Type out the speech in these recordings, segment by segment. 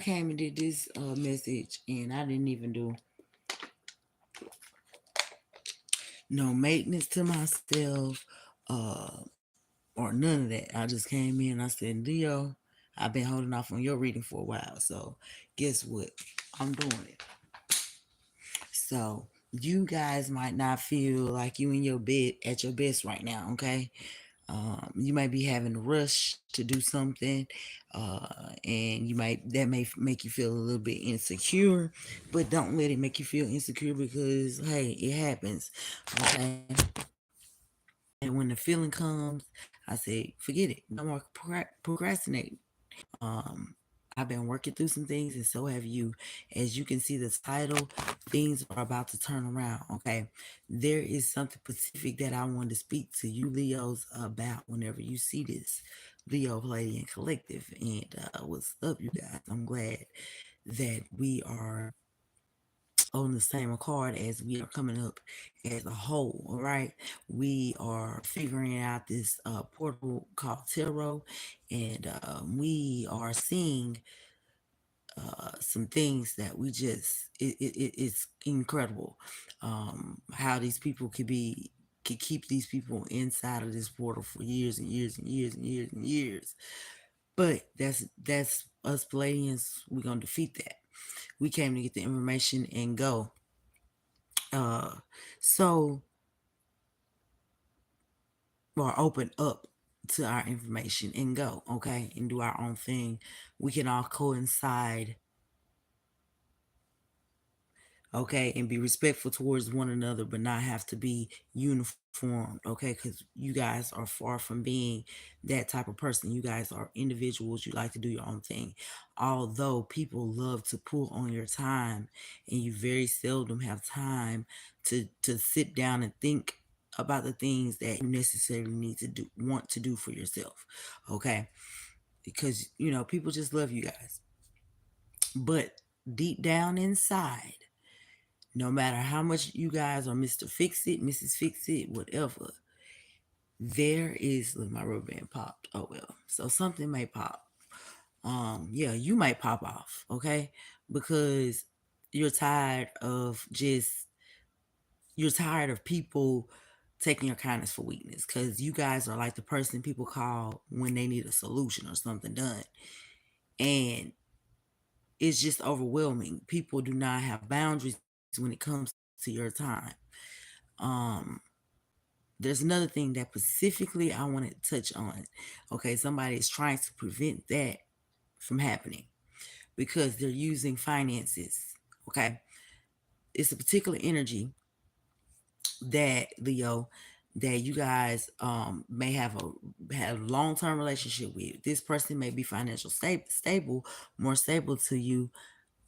came and did this message, and I didn't even do no maintenance to myself, or none of that. I just came in. I said, Leo, I've been holding off on your reading for a while, so guess what? I'm doing it. So you guys might not feel like you in your bed at your best right now, okay? You might be having to rush to do something, and that may make you feel a little bit insecure, but don't let it make you feel insecure because hey, it happens, okay? And when the feeling comes, I say, forget it. No more procrastinating. Um, I've been working through some things, and so have you. As you can see, the title, things are about to turn around. Okay, there is something specific that I want to speak to you, Leos, about whenever you see this, Leo Palladian Collective. And what's up, you guys? I'm glad that we are on the same accord as we are coming up as a whole. All right, we are figuring out this portal called tarot, and we are seeing some things that we just it's incredible, how these people could keep these people inside of this portal for years and years and years and years and years. But that's us Palladians. We're gonna defeat that. We came to get the information and go. uh so or open up to our information and go, okay, and do our own thing. We can all coincide, okay, and be respectful towards one another, but not have to be uniformed, okay, because you guys are far from being that type of person. You guys are individuals. You like to do your own thing, although people love to pull on your time, and you very seldom have time to sit down and think about the things that you necessarily need to do, want to do for yourself, okay, because people just love you guys. But deep down inside, no matter how much you guys are Mr. Fix It, Mrs. Fix It, whatever, there is, look, my rubber band popped. Oh well. So something may pop. Yeah, you might pop off, okay? Because you're tired of just you're tired of people taking your kindness for weakness. Cause you guys are like the person people call when they need a solution or something done. And it's just overwhelming. People do not have boundaries when it comes to your time. Um there's another thing that specifically I want to touch on. Okay, somebody is trying to prevent that from happening because they're using finances. Okay, it's a particular energy that, Leo, that you guys may have a long-term relationship with. This person may be financial stable, more stable to you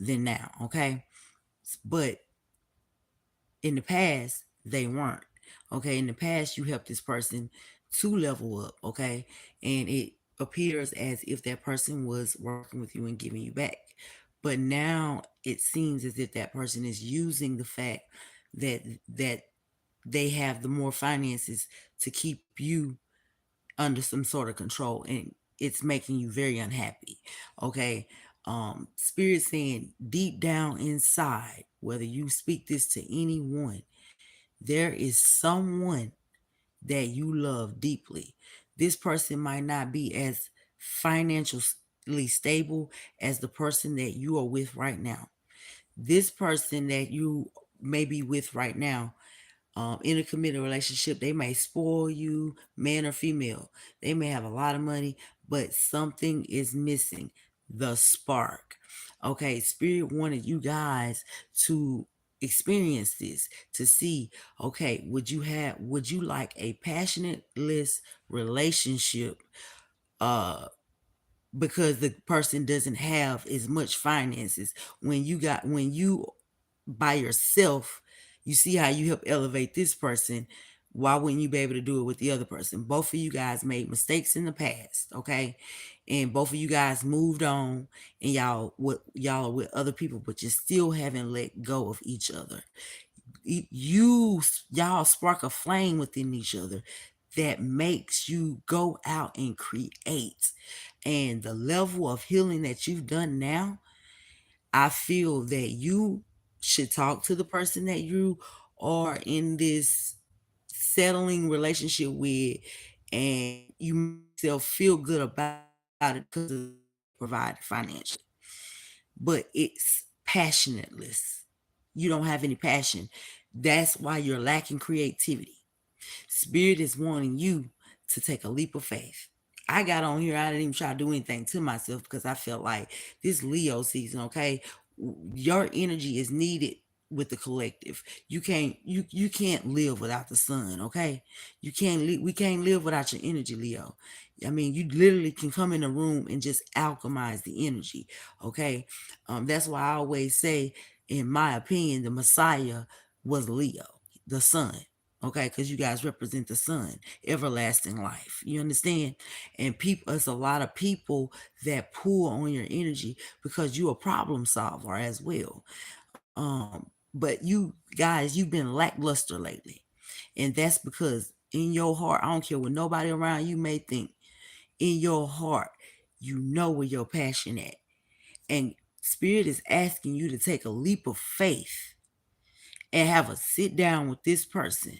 than now. Okay, but in the past they weren't. Okay, in the past you helped this person to level up. Okay, and it appears as if that person was working with you and giving you back, but now it seems as if that person is using the fact that that they have the more finances to keep you under some sort of control, and it's making you very unhappy. Okay, spirit saying deep down inside, whether you speak this to anyone, there is someone that you love deeply. This person might not be as financially stable as the person that you are with right now. This person that you may be with right now, in a committed relationship, they may spoil you, man or female. They may have a lot of money, but something is missing, the spark. Okay, Spirit wanted you guys to experience this, to see, okay, would you like a passionate-less relationship, uh because the person doesn't have as much finances, when you by yourself, you see how you help elevate this person. Why wouldn't you be able to do it with the other person? Both of you guys made mistakes in the past, okay, and both of you guys moved on, and y'all are with other people, but you still haven't let go of each other. Y'all spark a flame within each other that makes you go out and create. And the level of healing that you've done now, I feel that you should talk to the person that you are in this settling relationship with, and you make yourself feel good about it because of provide financially. But it's passionateless. You don't have any passion. That's why you're lacking creativity. Spirit is wanting you to take a leap of faith. I got on here, I didn't even try to do anything to myself because I felt like this Leo season, okay, your energy is needed with the collective. You can't live without the sun, okay? We can't live without your energy, Leo. I mean, you literally can come in a room and just alchemize the energy, okay? That's why I always say, in my opinion, the Messiah was Leo, the sun, okay, because you guys represent the sun, everlasting life, you understand? And people, it's a lot of people that pull on your energy because you're a problem solver as well. But you guys, you've been lackluster lately, and that's because in your heart, I don't care what nobody around you may think, in your heart, you know where your passion at. And Spirit is asking you to take a leap of faith and have a sit down with this person.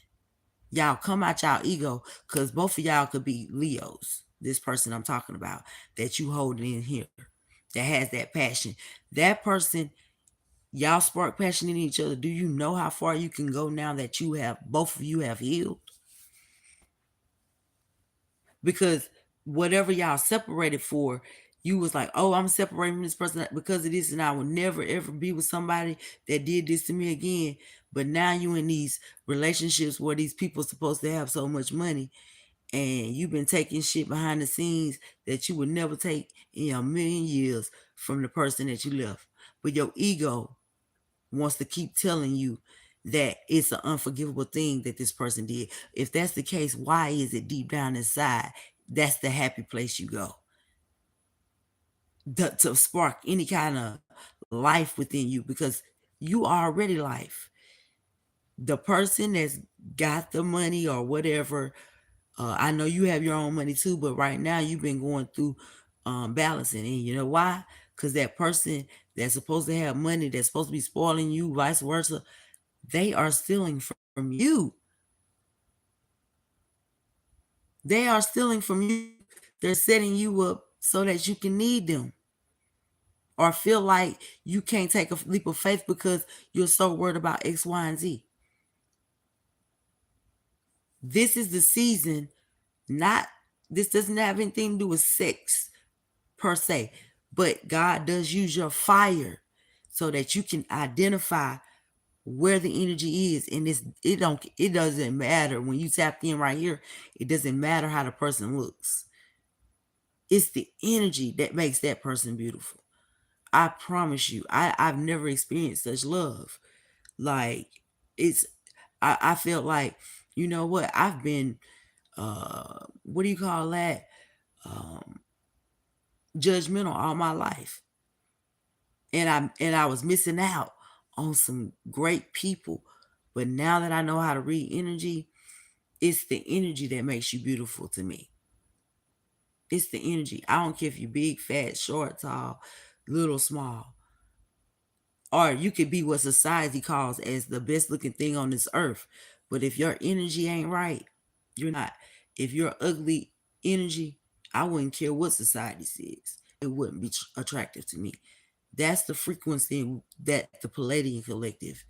Y'all come out y'all ego, because both of y'all could be Leos. This person I'm talking about that you holding in here that has that passion. That person, y'all spark passion in each other. Do you know how far you can go now that you have, both of you have healed? Because whatever y'all separated for, you was like, oh, I'm separating from this person because of this, and I will never ever be with somebody that did this to me again. But now you in these relationships where these people supposed to have so much money, and you've been taking shit behind the scenes that you would never take in a million years from the person that you left. But your ego wants to keep telling you that it's an unforgivable thing that this person did. If that's the case, why is it deep down inside that's the happy place you go to spark any kind of life within you? Because you are already life. The person that's got the money or whatever, I know you have your own money too, but right now you've been going through balancing. And you know why? Because that person that's supposed to have money, that's supposed to be spoiling you, vice versa, they are stealing from you. They are stealing from you. They're setting you up so that you can need them or feel like you can't take a leap of faith because you're so worried about X, Y, and Z. This is the season, not, this doesn't have anything to do with sex per se, but God does use your fire so that you can identify where the energy is. And it doesn't matter when you tapped in right here. It doesn't matter how the person looks. It's the energy that makes that person beautiful. I promise you, I've never experienced such love. Like, it's, I felt like, you know what, I've been what do you call that, um judgmental all my life, and I was missing out on some great people. But now that I know how to read energy, it's the energy that makes you beautiful to me. It's the energy. I don't care if you're big, fat, short, tall, little, small. Or you could be what society calls as the best looking thing on this earth. But if your energy ain't right, you're not. If you're ugly energy, I wouldn't care what society says. It wouldn't be attractive to me. That's the frequency that the Palladian Collective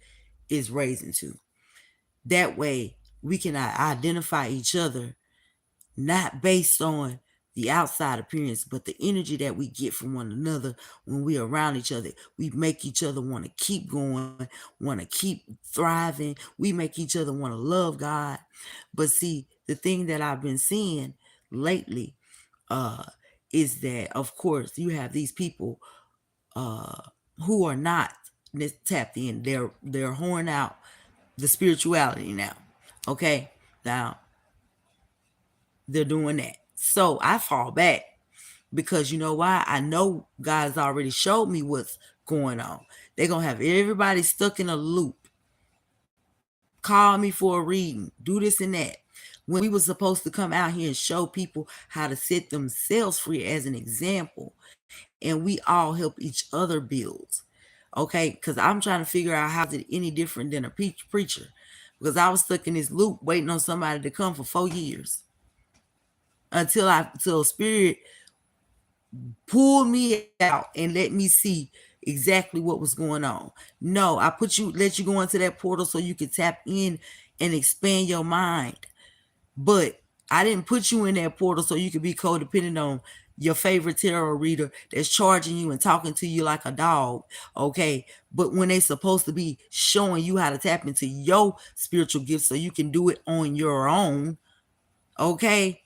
is raising to. That way, we can identify each other not based on the outside appearance, but the energy that we get from one another when we're around each other. We make each other want to keep going, want to keep thriving. We make each other want to love God. But see, the thing that I've been seeing lately uh, is that, of course, you have these people uh, who are not tapped in. They're horning out the spirituality now. Okay, now they're doing that. So I fall back because you know why? I know God's already showed me what's going on. They're going to have everybody stuck in a loop. Call me for a reading. Do this and that. When we were supposed to come out here and show people how to set themselves free as an example, and we all help each other build. Okay, because I'm trying to figure out how's it any different than a preacher, because I was stuck in this loop waiting on somebody to come for 4 years until spirit pulled me out and let me see exactly what was going on. No, let you go into that portal so you could tap in and expand your mind. But I didn't put you in that portal so you could be codependent on your favorite tarot reader that's charging you and talking to you like a dog. Okay. But when they're supposed to be showing you how to tap into your spiritual gifts so you can do it on your own. Okay.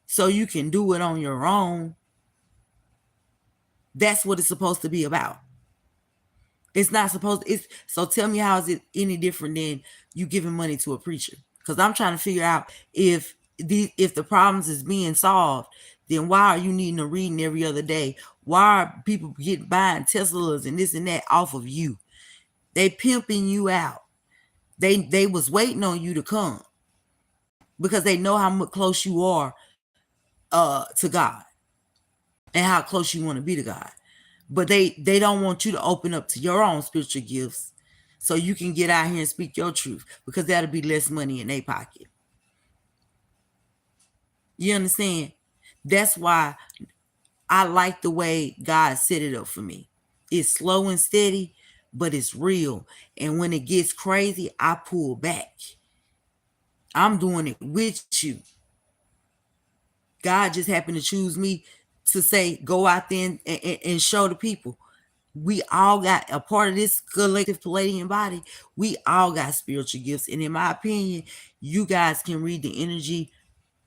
So you can do it on your own. That's what it's supposed to be about. It's not supposed to, it's so tell me, how is it any different than you giving money to a preacher? Because I'm trying to figure out if the problems is being solved, then why are you needing a reading every other day? Why are people buying Teslas and this and that off of you? They pimping you out. They was waiting on you to come because they know how much close you are to God and how close you want to be to God. But they don't want you to open up to your own spiritual gifts so you can get out here and speak your truth, because that'll be less money in their pocket. You understand? That's why I like the way God set it up for me. It's slow and steady, but it's real. And when it gets crazy, I pull back. I'm doing it with you. God just happened to choose me to say, go out there and show the people. We all got a part of this collective Palladian body. We all got spiritual gifts. And in my opinion, you guys can read the energy.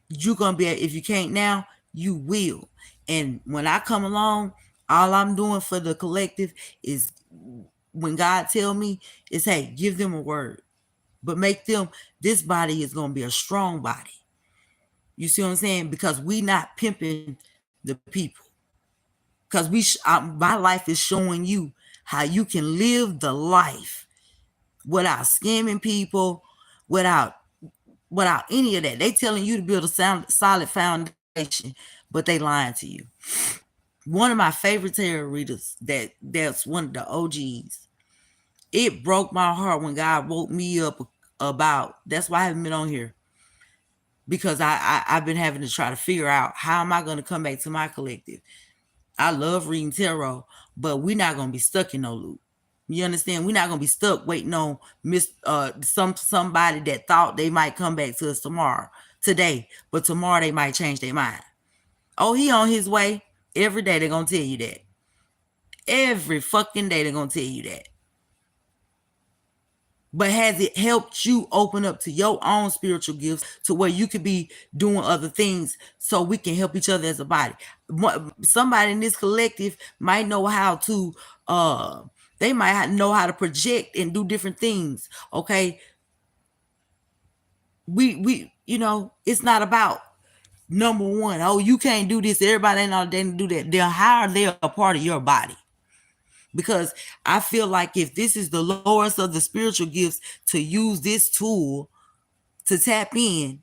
You're going to be, if you can't now, you will. And when I come along, all I'm doing for the collective is, when God tell me, is, hey, give them a word. But make them, this body is going to be a strong body. You see what I'm saying? Because we not pimping the people. Because my life is showing you how you can live the life without scamming people, without any of that. They telling you to build a solid foundation, but they lying to you. One of my favorite tarot readers, that's one of the OGs. It broke my heart when God woke me up about. That's why I haven't been on here, because I've been having to try to figure out how am I going to come back to my collective. I love reading tarot, but we're not going to be stuck in no loop. You understand? We're not going to be stuck waiting on somebody that thought they might come back to us today, but tomorrow they might change their mind. Oh, he on his way. Every day they're going to tell you that. Every fucking day they're going to tell you that. But has it helped you open up to your own spiritual gifts to where you could be doing other things so we can help each other as a body? Somebody in this collective might know how to, they might know how to project and do different things. Okay. It's not about number one. Oh, you can't do this. Everybody ain't all day to do that. Then how are they a part of your body? Because I feel like if this is the lowest of the spiritual gifts, to use this tool to tap in,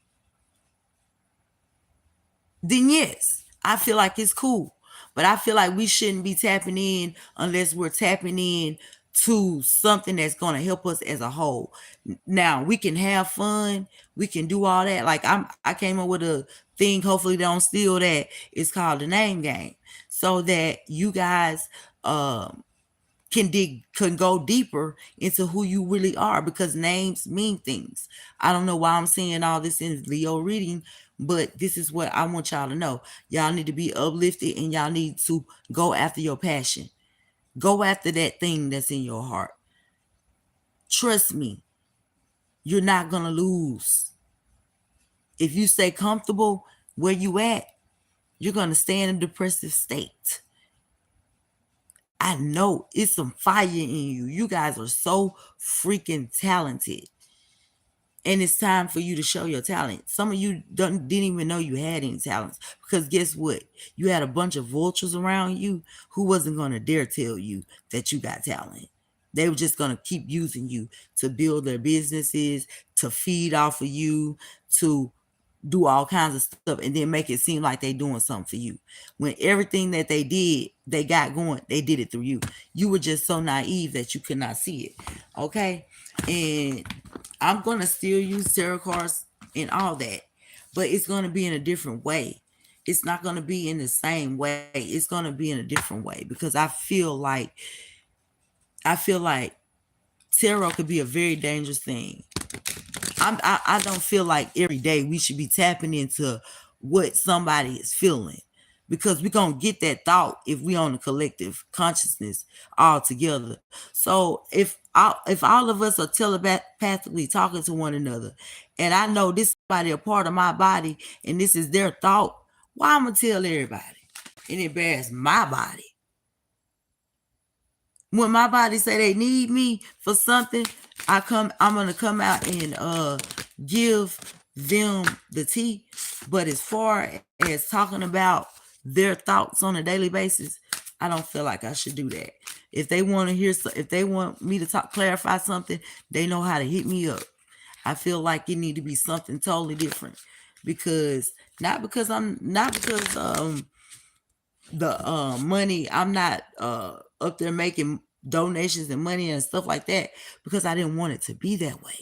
then yes, I feel like it's cool. But I feel like we shouldn't be tapping in unless we're tapping in to something that's going to help us as a whole. Now, we can have fun. We can do all that. Like I came up with a thing, hopefully they don't steal that. It's called the name game. So that you guys can go deeper into who you really are, because names mean things. I don't know why I'm saying all this in Leo reading, but this is what I want y'all to know. Y'all need to be uplifted, and y'all need to go after your passion. Go after that thing that's in your heart. Trust me, you're not gonna lose. If you stay comfortable where you at, you're gonna stay in a depressive state. I know it's some fire in you. You guys are so freaking talented. And it's time for you to show your talent. Some of you didn't even know you had any talents, because guess what? You had a bunch of vultures around you who wasn't going to dare tell you that you got talent. They were just going to keep using you to build their businesses, to feed off of you, to do all kinds of stuff and then make it seem like they doing something for you. When everything that they did, they got going, they did it through you. You were just so naive that you could not see it. Okay? And I'm going to still use tarot cards and all that, but it's going to be in a different way. It's not going to be in the same way. It's going to be in a different way because I feel like tarot could be a very dangerous thing. I don't feel like every day we should be tapping into what somebody is feeling because we're going to get that thought if we on a collective consciousness all together. So if all of us are telepathically talking to one another and I know this is somebody a part of my body and this is their thought, why I'm going to tell everybody and embarrass my body? When my body say they need me for something, I'm gonna come out and give them the tea. But as far as talking about their thoughts on a daily basis, I don't feel like I should do that. If they want to if they want me to clarify something, they know how to hit me up. I feel like it need to be something totally different because not because the money, I'm not up there making donations and money and stuff like that because I didn't want it to be that way.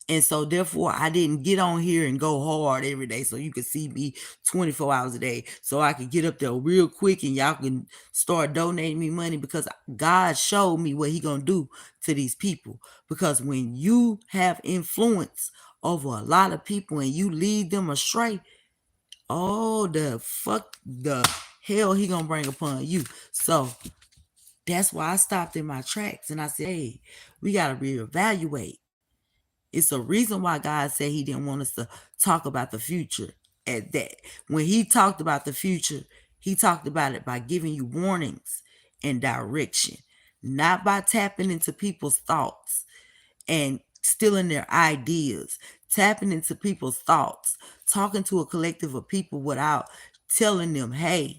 And so therefore I didn't get on here and go hard every day so you could see me 24 hours a day so I could get up there real quick and y'all can start donating me money because God showed me what he gonna do to these people. Because when you have influence over a lot of people and you lead them astray, oh, the hell he gonna bring upon you. So that's why I stopped in my tracks and I said, hey, we gotta reevaluate. It's a reason why God said he didn't want us to talk about the future at that. When he talked about the future, he talked about it by giving you warnings and direction, not by tapping into people's thoughts and stealing their ideas, tapping into people's thoughts, talking to a collective of people without telling them, hey,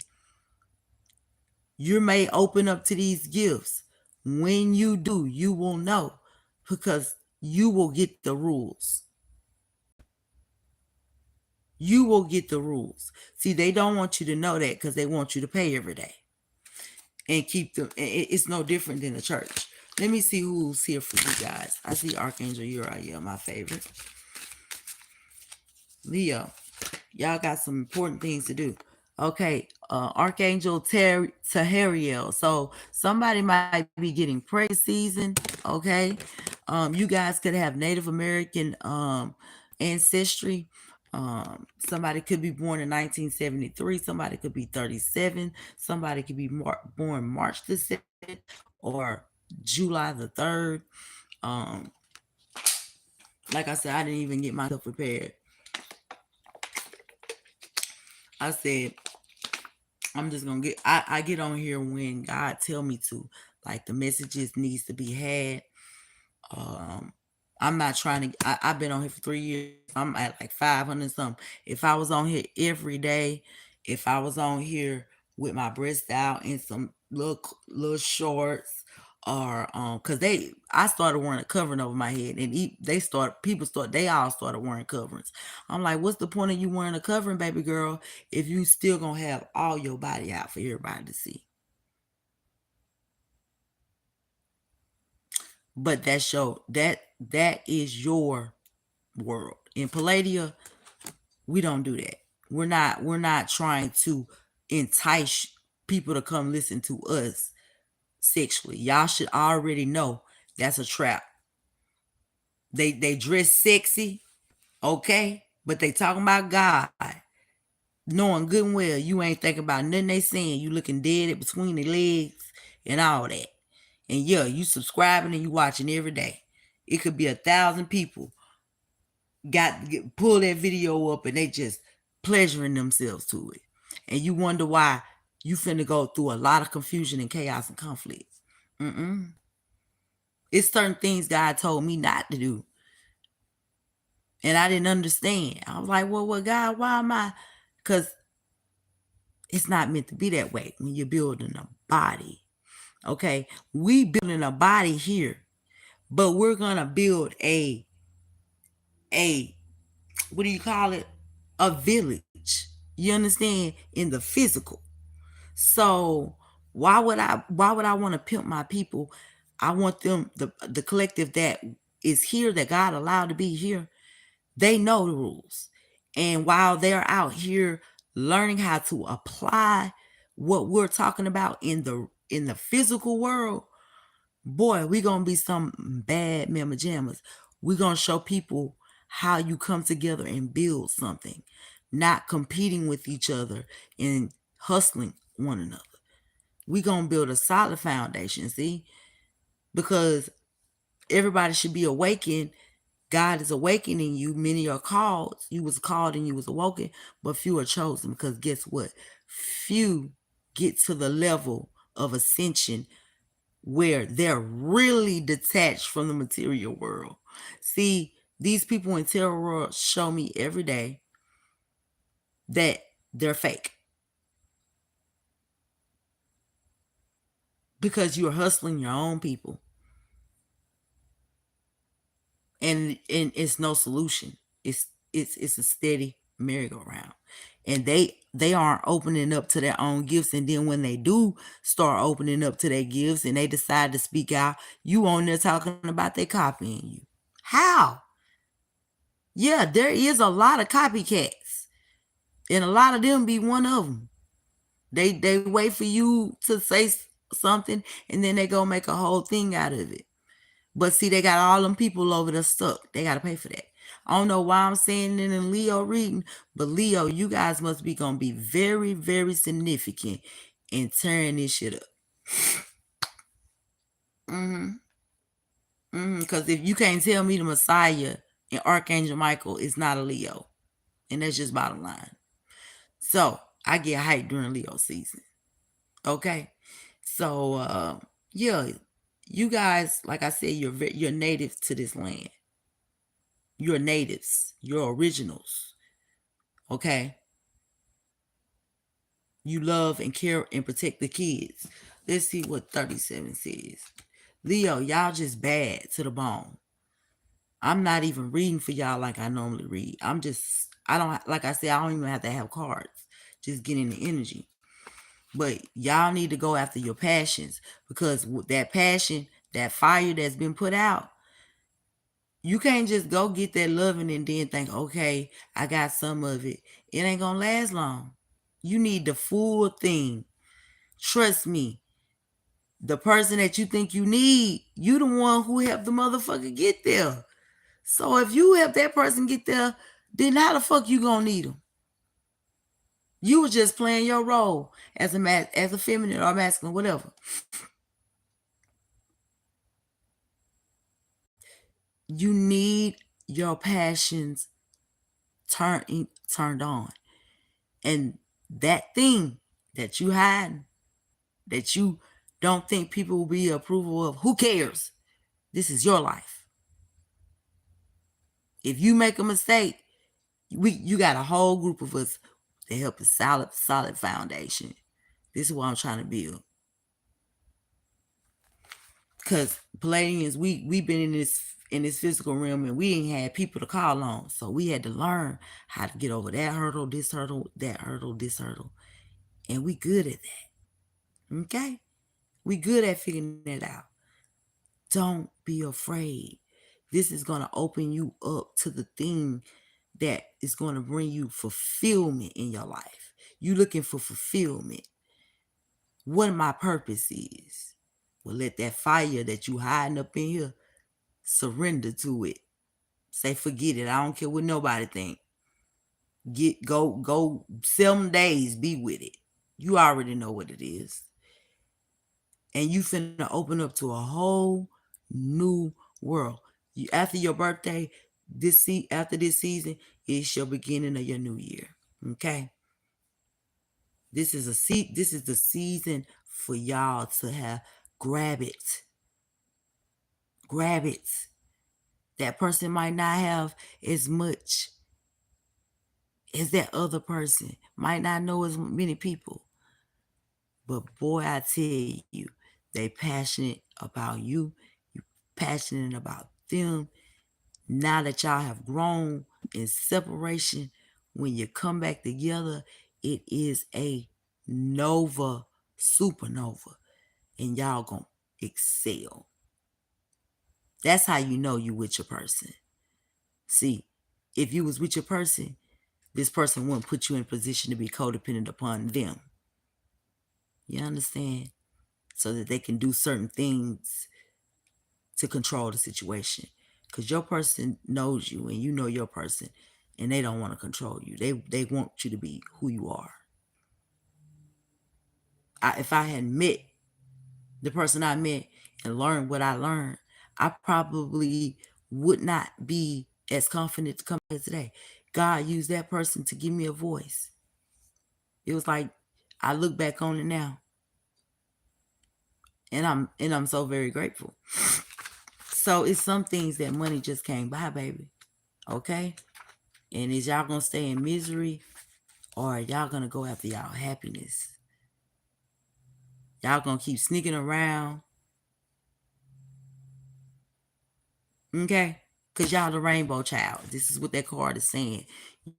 you may open up to these gifts. When you do, you will know because you will get the rules. You will get the rules. See, they don't want you to know that because they want you to pay every day and keep them. It's no different than the church. Let me see who's here for you guys. I see Archangel Uriel, my favorite. Leo, y'all got some important things to do. Okay, Archangel Tahariel. So somebody might be getting pregnant season. Okay, you guys could have Native American ancestry. Somebody could be born in 1973. Somebody could be 37. Somebody could be born March the 2nd or July the 3rd. Like I said, I didn't even get myself prepared. I said, I'm just gonna I get on here when God tell me to. Like the messages needs to be had. I'm not trying to. I've been on here for 3 years. I'm at like 500 something. If I was on here every day, if I was on here with my breast out and some little shorts, or because I started wearing a covering over my head, and they all started wearing coverings. I'm like, what's the point of you wearing a covering, baby girl, if you still gonna have all your body out for everybody to see? But that is your world. In Palladia, we don't do that. We're not trying to entice people to come listen to us sexually. Y'all should already know that's a trap. They dress sexy, okay, but they talking about God, knowing good and well you ain't thinking about nothing they saying. You looking dead between the legs and all that. And yeah, you subscribing and you watching every day. It could be 1,000 people pull that video up and they just pleasuring themselves to it. And you wonder why you finna go through a lot of confusion and chaos and conflict. It's certain things God told me not to do. And I didn't understand. I was like, well, God, why am I? Because it's not meant to be that way when you're building a body. Okay? We building a body here, but we're going to build a what do you call it? a village. You understand? In the physical. So why would I want to pimp my people? I want them, the collective that is here, that God allowed to be here, they know the rules. And while they're out here learning how to apply what we're talking about in the physical world, boy, we gonna be some bad mama jammas. We gonna show people how you come together and build something, not competing with each other and hustling one another. We gonna build a solid foundation, see? Because everybody should be awakened. God is awakening you. Many are called. You was called and you was awoken, but few are chosen. Because guess what? Few get to the level of ascension where they're really detached from the material world. See, these people in terror world show me every day that they're fake, because you're hustling your own people, and it's no solution. It's a steady merry-go-round, and they aren't opening up to their own gifts. And then when they do start opening up to their gifts and they decide to speak out, you on there talking about they copying you. How? Yeah, there is a lot of copycats, and a lot of them be one of them. They wait for you to say something, and then they go make a whole thing out of it. But see, they got all them people over there stuck. They got to pay for that. I don't know why I'm saying it in Leo reading, but Leo, you guys must be going to be very, very significant in tearing this shit up. Because if you can't tell me the Messiah and Archangel Michael is not a Leo, and that's just bottom line. So I get hyped during Leo season. Okay. So yeah, you guys, like I said, you're native to this land. You're natives. You're originals. Okay. You love and care and protect the kids. Let's see what 37 says. Leo, y'all just bad to the bone. I'm not even reading for y'all like I normally read. I don't, like I said, I don't even have to have cards. Just getting the energy. But y'all need to go after your passions, because that passion, that fire that's been put out, you can't just go get that loving and then think, okay, I got some of it. It ain't gonna last long. You need the full thing. Trust me. The person that you think you need, you the one who helped the motherfucker get there. So if you help that person get there, then how the fuck you gonna need them? You was just playing your role as a feminine or masculine, whatever. You need your passions turned on. And that thing that you hide, that you don't think people will be approval of, who cares? This is your life. If you make a mistake, you got a whole group of us that help a solid foundation. This is what I'm trying to build. Because Palladians, we've been in this physical realm, and we ain't had people to call on. So we had to learn how to get over that hurdle, this hurdle, that hurdle, this hurdle. And we good at that. Okay? We good at figuring that out. Don't be afraid. This is going to open you up to the thing that is going to bring you fulfillment in your life. You looking for fulfillment. What my purpose is. Well, let that fire that you hiding up in here, surrender to it. Say, forget it. I don't care what nobody think. Go 7 days, be with it. You already know what it is. And you finna open up to a whole new world. After your birthday, after this season, it's your beginning of your new year. Okay? This is the season for y'all to have. Grab it. Grab it. That person might not have as much as that other person. Might not know as many people. But boy, I tell you, they passionate about you. You passionate about them. Now that y'all have grown in separation, when you come back together, it is a nova, supernova, and y'all gonna excel. That's how you know you with your person. See, if you was with your person, this person wouldn't put you in a position to be codependent upon them. You understand? So that they can do certain things to control the situation. Because your person knows you and you know your person, and they don't want to control you. They want you to be who you are. If I had met the person I met and learned what I learned, I probably would not be as confident to come here today. God used that person to give me a voice. It was like I look back on it now, and I'm so very grateful. So it's some things that money just can't buy, baby. Okay? And is y'all gonna stay in misery, or are y'all gonna go after y'all happiness? Y'all gonna keep sneaking around, okay? Cause y'all the rainbow child. This is what that card is saying.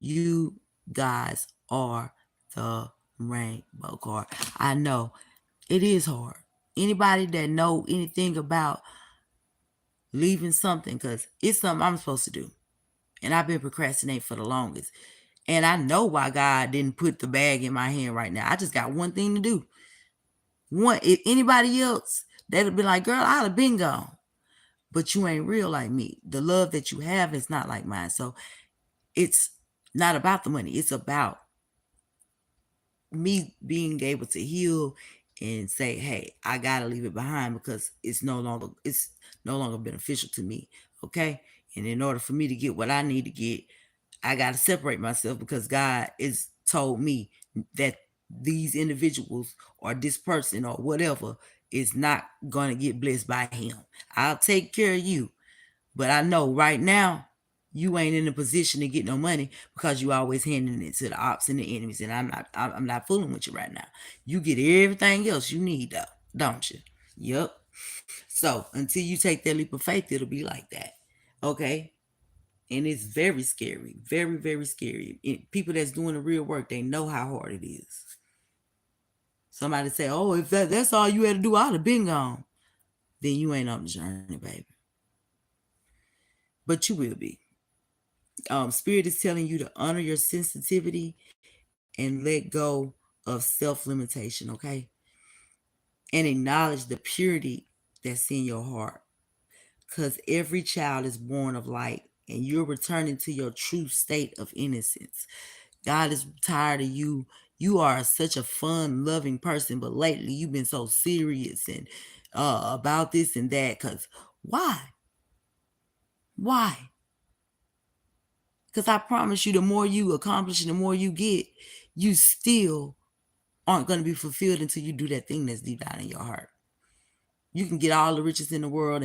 You guys are the rainbow card. I know it is hard. Anybody that know anything about leaving something, cause it's something I'm supposed to do, and I've been procrastinating for the longest. And I know why God didn't put the bag in my hand right now. I just got one thing to do. One, if anybody else, they'd have been like, girl, I'd have been gone. But you ain't real like me. The love that you have is not like mine. So it's not about the money. It's about me being able to heal and say, hey, I gotta leave it behind because it's no longer beneficial to me. Okay. And in order for me to get what I need to get, I gotta separate myself because God has told me that these individuals or this person or whatever is not gonna get blessed by him. I'll take care of you, but I know right now you ain't in a position to get no money because you always handing it to the ops and the enemies, and I'm not fooling with you right now. You get everything else you need though, don't you? Yep. So until you take that leap of faith, it'll be like that. Okay. And it's very scary, very, very scary. People that's doing the real work, they know how hard it is. Somebody say, oh, if that's all you had to do, I'd have been gone. Then you ain't on the journey, baby. But you will be. Spirit is telling you to honor your sensitivity and let go of self limitation, okay? And acknowledge the purity that's in your heart. Because every child is born of light, and you're returning to your true state of innocence. God is tired of you. You are such a fun, loving person, but lately you've been so serious and about this and that. Because why? Why? Because I promise you, the more you accomplish and the more you get, you still aren't going to be fulfilled until you do that thing that's deep down in your heart. You can get all the riches in the world,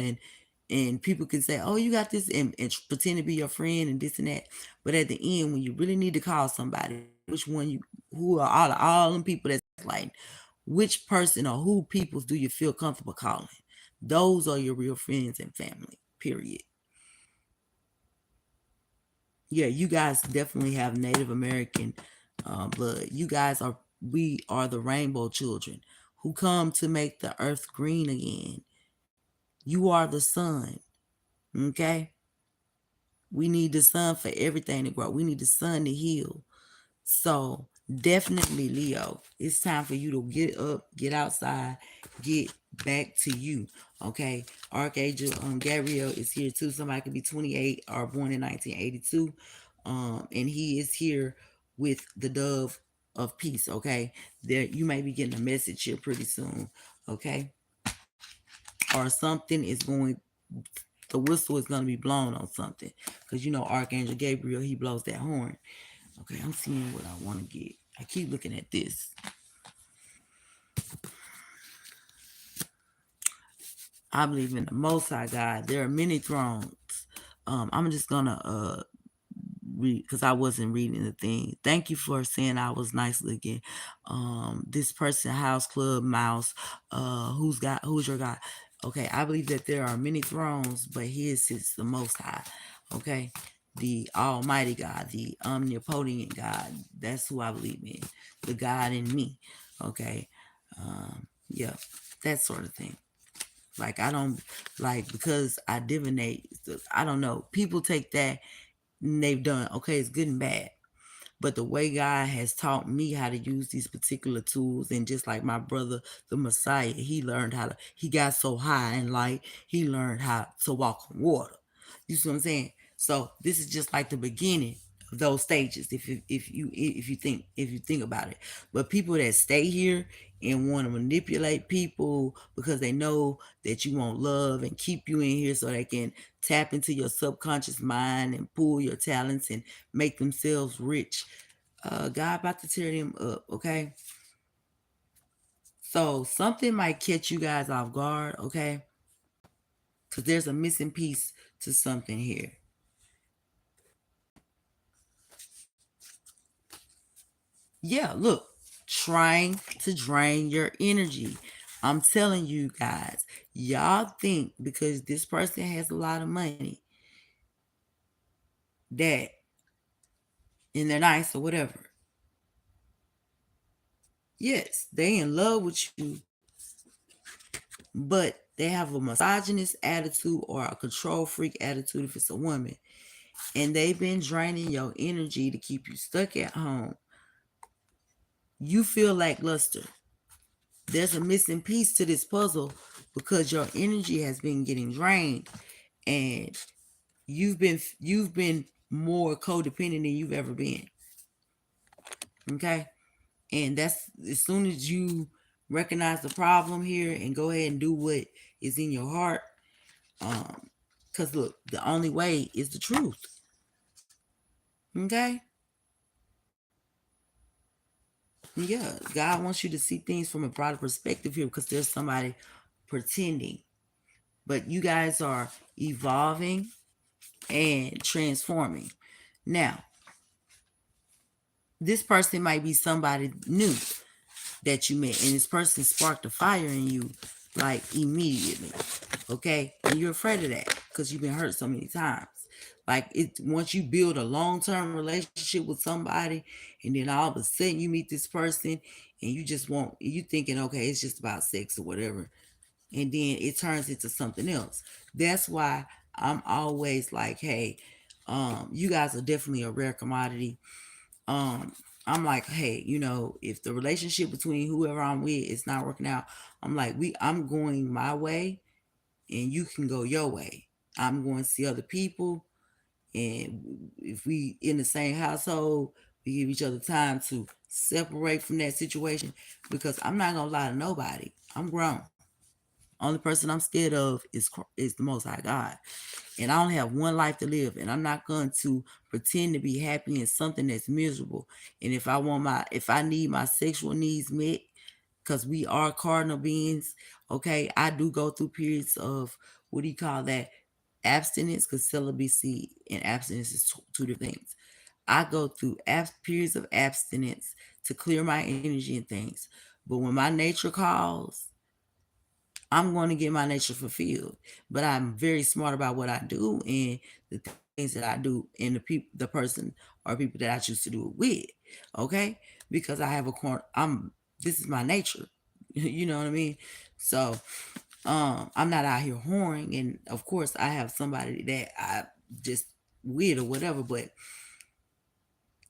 and people can say, oh, you got this, and pretend to be your friend and this and that. But at the end, when you really need to call somebody, which one who are all them people that's like, which person or who peoples do you feel comfortable calling? Those are your real friends and family, period. Yeah, you guys definitely have Native American blood. We are the rainbow children who come to make the earth green again. You are the sun, okay? We need the sun for everything to grow. We need the sun to heal. So definitely, Leo, it's time for you to get up, get outside, get back to you. Okay. Archangel Gabriel is here too. Somebody could be 28 or born in 1982. And he is here with the dove of peace. Okay. There you may be getting a message here pretty soon. Okay. Or something is going the whistle is going to be blown on something because you know Archangel Gabriel, he blows that horn. Okay, I'm seeing what I want to get. I keep looking at this. I believe in the Most High God. There are many thrones. I'm just gonna read because I wasn't reading the thing. Thank you for saying I was nice looking. This person, House Club Mouse. Who's your God? Okay, I believe that there are many thrones, but his is the Most High. Okay, the Almighty God, the omnipotent God. That's who I believe in. The God in me. Okay. Yeah, that sort of thing. Like I don't like because I divinate. I don't know. People take that and they've done okay. It's good and bad. But the way God has taught me how to use these particular tools, and just like my brother, the Messiah, he learned how to, he got so high in light, he learned how to walk on water. You see what I'm saying? So this is just like the beginning of those stages, if you think about it. But people that stay here and want to manipulate people because they know that you want love and keep you in here so they can tap into your subconscious mind and pull your talents and make themselves rich. God about to tear them up, okay? So something might catch you guys off guard, okay? Because there's a missing piece to something here. Yeah, look, trying to drain your energy. I'm telling you guys, y'all think because this person has a lot of money that, and they're nice or whatever. Yes, they in love with you, but they have a misogynist attitude or a control freak attitude if it's a woman. And they've been draining your energy to keep you stuck at home. You feel lackluster. There's a missing piece to this puzzle because your energy has been getting drained and you've been more codependent than you've ever been. Okay? And that's as soon as you recognize the problem here and go ahead and do what is in your heart. Because look, the only way is the truth. Okay? Yeah, God wants you to see things from a broader perspective here because there's somebody pretending. But you guys are evolving and transforming. Now, this person might be somebody new that you met, and this person sparked a fire in you like immediately. Okay? And you're afraid of that because you've been hurt so many times. Like it once you build a long-term relationship with somebody and then all of a sudden you meet this person and you just want you thinking, okay, it's just about sex or whatever. And then it turns into something else. That's why I'm always like, hey, you guys are definitely a rare commodity. um I'm like, hey, if the relationship between whoever I'm with is not working out, I'm going my way and you can go your way. I'm going to see other people, and if we in the same household, we give each other time to separate from that situation because I'm not gonna lie to nobody. I'm grown. Only person I'm scared of is the Most High God, and I only have one life to live, and I'm not going to pretend to be happy in something that's miserable. And if I need my sexual needs met, because we are cardinal beings, okay, I do go through periods of what do you call that? Abstinence, because celibacy and abstinence is two different things. I go through periods of abstinence to clear my energy and things. But when my nature calls, I'm going to get my nature fulfilled. But I'm very smart about what I do and the things that I do and the person or people that I choose to do it with. Okay? Because I have a corner. This is my nature. You know what I mean? So I'm not out here whoring, and of course I have somebody that I just with or whatever, but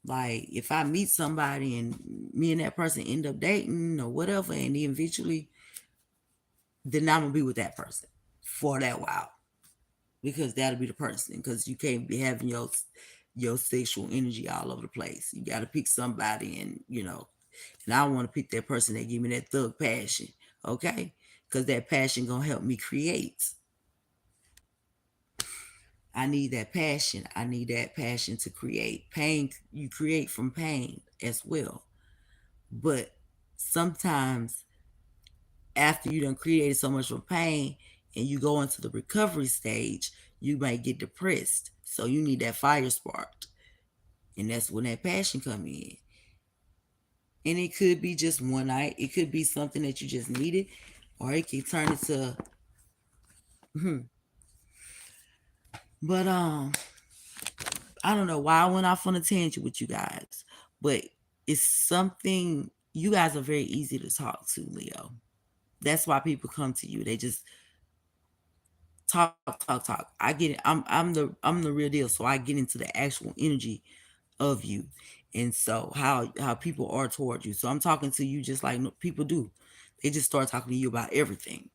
like if I meet somebody and me and that person end up dating or whatever, and eventually, then I'm gonna be with that person for that while because that'll be the person. Because you can't be having your sexual energy all over the place. You got to pick somebody, and I want to pick that person that give me that thug passion, okay? Because that passion gonna help me create. I need that passion. I need that passion to create. Pain, you create from pain as well. But sometimes after you done created so much from pain and you go into the recovery stage, you might get depressed. So you need that fire sparked. And that's when that passion come in. And it could be just one night. It could be something that you just needed. Or it can turn into but I don't know why I went off on a tangent with you guys, but it's something you guys are very easy to talk to, Leo. That's why people come to you. They just talk, talk, talk. I get it. I'm the real deal. So I get into the actual energy of you, and so how people are towards you. So I'm talking to you just like people do. They just start talking to you about everything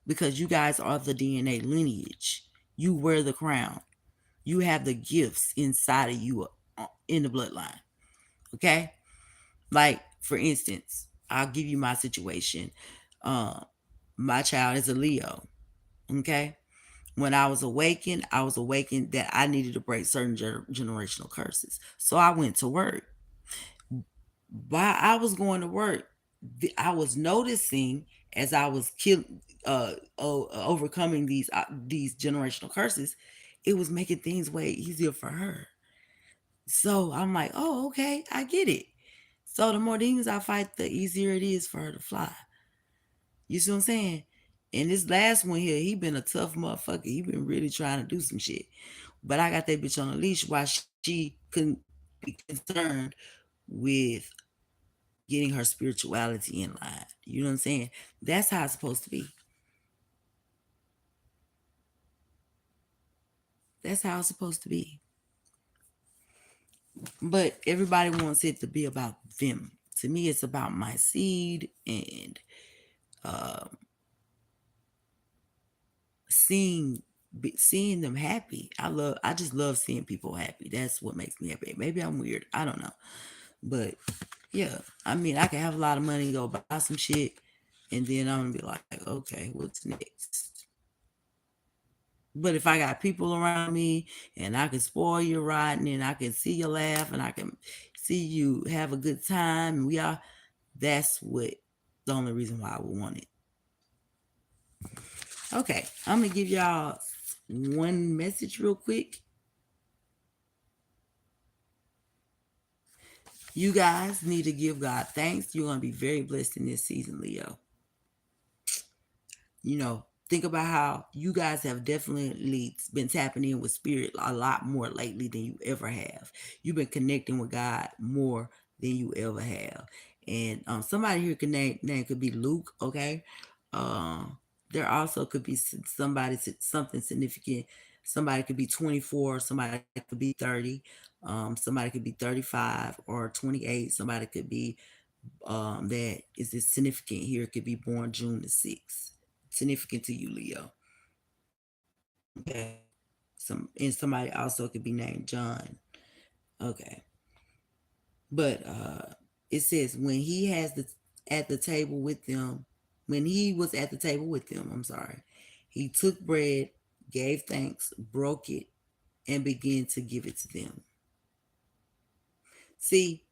because you guys are the DNA lineage. You wear the crown. You have the gifts inside of you in the bloodline. Okay, like for instance, I'll give you my situation. Uh, my child is a Leo. Okay, when I was awakened that I needed to break certain generational curses. So I went to work. While I was going to work, I was noticing as I was overcoming these generational curses, it was making things way easier for her. So I'm like, oh, okay, I get it. So the more demons I fight, the easier it is for her to fly. You see what I'm saying? And this last one here, he been a tough motherfucker. He been really trying to do some shit. But I got that bitch on a leash while she couldn't be concerned with getting her spirituality in line. You know what I'm saying? That's how it's supposed to be. That's how it's supposed to be. But everybody wants it to be about them. To me, it's about my seed and uh, seeing seeing them happy. I just love seeing people happy. That's what makes me happy. Maybe I'm weird. I don't know. But yeah, I mean, I can have a lot of money, go buy some shit, and then I'm gonna be like, okay, what's next? But if I got people around me and I can spoil your riding and I can see you laugh and I can see you have a good time and we are, that's what the only reason why I would want it. Okay, I'm gonna give y'all one message real quick. You guys need to give God thanks. You're gonna be very blessed in this season, Leo. You know, think about how you guys have definitely been tapping in with spirit a lot more lately than you ever have. You've been connecting with God more than you ever have. And somebody here could name could be Luke, okay? Um, there also could be somebody something significant. Somebody could be 24, somebody could be 30, somebody could be 35 or 28, somebody could be that is significant here could be born June the 6th. Significant to you, Leo. Okay. And somebody also could be named John. Okay. But it says when he has the at the table with them, when he was at the table with them, I'm sorry, he took bread, gave thanks, broke it, and began to give it to them. See,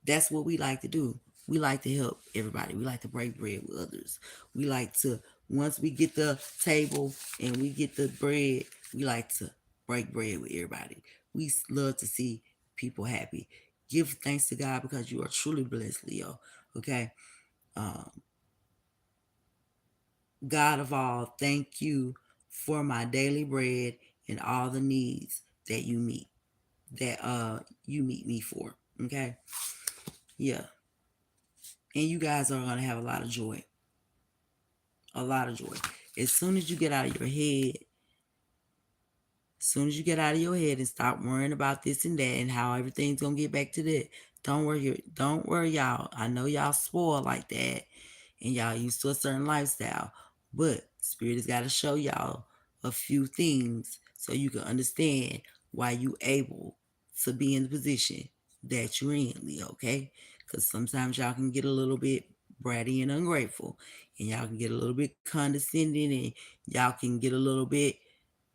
that's what we like to do. We like to help everybody. We like to break bread with others. We like to, once we get the table and we get the bread, we like to break bread with everybody. We love to see people happy. Give thanks to God because you are truly blessed, Leo. Okay. Um, God of all, thank you for my daily bread and all the needs that you meet, that you meet me for. Okay. Yeah. And you guys are gonna have a lot of joy. A lot of joy. As soon as you get out of your head, as soon as you get out of your head and stop worrying about this and that and how everything's gonna get back to that, don't worry, y'all. I know y'all spoiled like that and y'all used to a certain lifestyle, but Spirit has got to show y'all a few things so you can understand why you able to be in the position that you're in, Leo, okay? Because sometimes y'all can get a little bit bratty and ungrateful, and y'all can get a little bit condescending, and y'all can get a little bit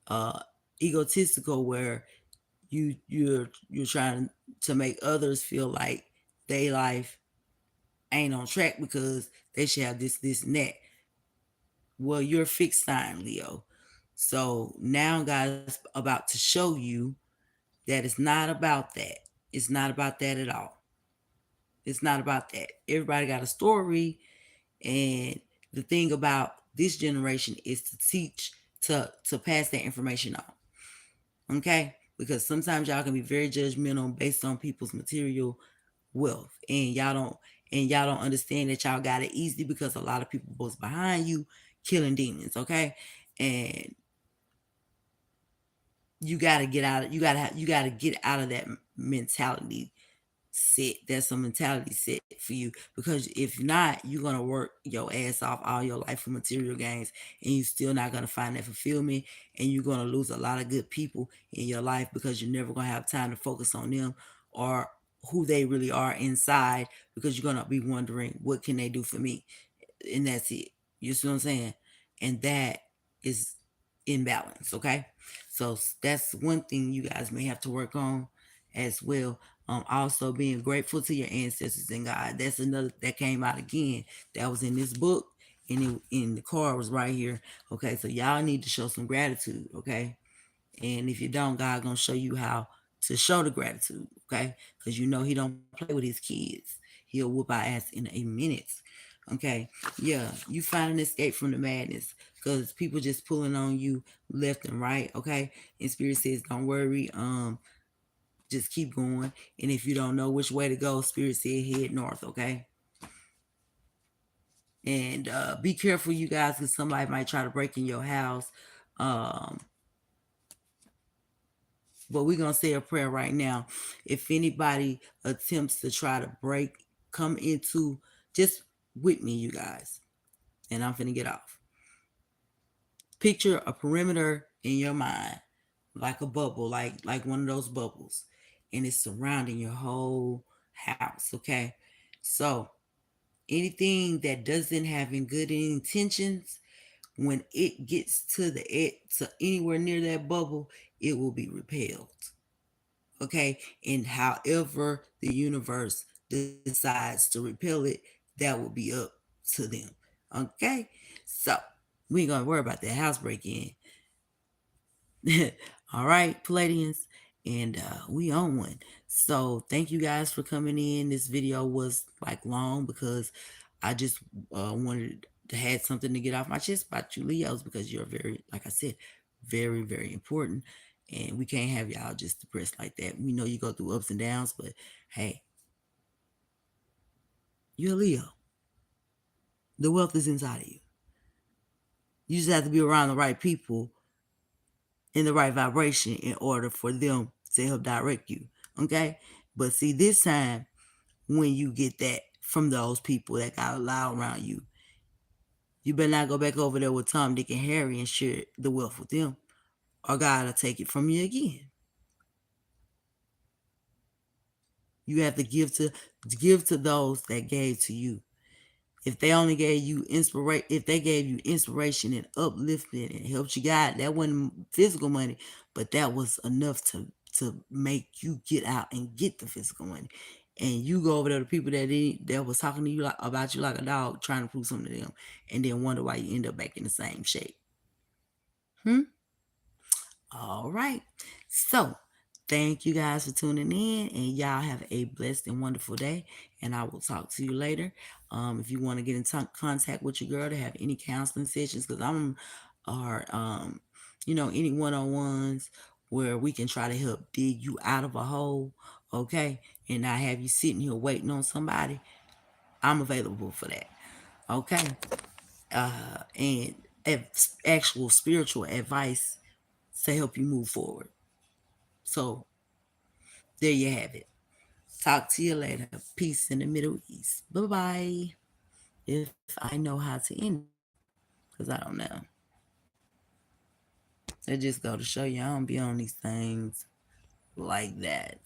uh egotistical where you're trying to make others feel like they life ain't on track because they should have this and that. Well, you're a fixed sign, Leo. So now God is about to show you that it's not about that. It's not about that at all. It's not about that. Everybody got a story, and the thing about this generation is to teach, to pass that information on. Okay? because sometimes y'all can be very judgmental based on people's material wealth, and y'all don't understand that y'all got it easy because a lot of people was behind you killing demons, okay? And you gotta get out of that mentality set. That's a mentality set for you, because if not, you're gonna work your ass off all your life for material gains, and you're still not gonna find that fulfillment, and you're gonna lose a lot of good people in your life because you're never gonna have time to focus on them or who they really are inside, because you're gonna be wondering what can they do for me, and that's it. You see what I'm saying? And that is imbalance. Okay, so that's one thing you guys may have to work on as well. Also being grateful to your ancestors and God. That's another that came out again. That was in this book, and in the card was right here. Okay, so y'all need to show some gratitude. Okay, and if you don't, God gonna show you how to show the gratitude. Okay, because you know He don't play with His kids. He'll whoop our ass in a minute. Okay, yeah, you find an escape from the madness, because people just pulling on you left and right. Okay, and Spirit says, don't worry. Just keep going. And if you don't know which way to go, Spirit said head north, okay? And be careful, you guys, because somebody might try to break in your house. Um, but we're going to say a prayer right now. If anybody attempts to try to come into, just with me, you guys, and I'm finna get off. Picture a perimeter in your mind, like a bubble, like one of those bubbles, and it's surrounding your whole house, okay? So anything that doesn't have any good intentions, when it gets to anywhere near that bubble, it will be repelled. Okay, and however the universe decides to repel it, that will be up to them. Okay, so we ain't gonna worry about that house break in. All right, Palladians, and we on one. So thank you guys for coming in. This video was like long because I just wanted to have something to get off my chest about you Leos, because you're very, like I said, very, very important. And we can't have y'all just depressed like that. We know you go through ups and downs, but hey, you're a Leo. The wealth is inside of you. You just have to be around the right people in the right vibration in order for them to help direct you. Okay? But see, this time, when you get that from those people that got a lot around you, you better not go back over there with Tom, Dick, and Harry and share the wealth with them, or God will take it from you again. You have to give to those that gave to you. If they only gave you inspiration, if they gave you inspiration and uplifting and helped you guide, that wasn't physical money, but that was enough to make you get out and get the physical money. And you go over there to people that was talking to you about you like a dog, trying to prove something to them, and then wonder why you end up back in the same shape. Hmm. All right. So, thank you guys for tuning in, and y'all have a blessed and wonderful day. And I will talk to you later. If you want to get in contact with your girl to have any counseling sessions, because or any one-on-ones where we can try to help dig you out of a hole, okay, and not have you sitting here waiting on somebody. I'm available for that, okay. And actual spiritual advice to help you move forward. So there you have it. Talk to you later. Peace in the Middle East. Bye bye. If I know how to end it, because I don't know. It just go to show you I don't be on these things like that.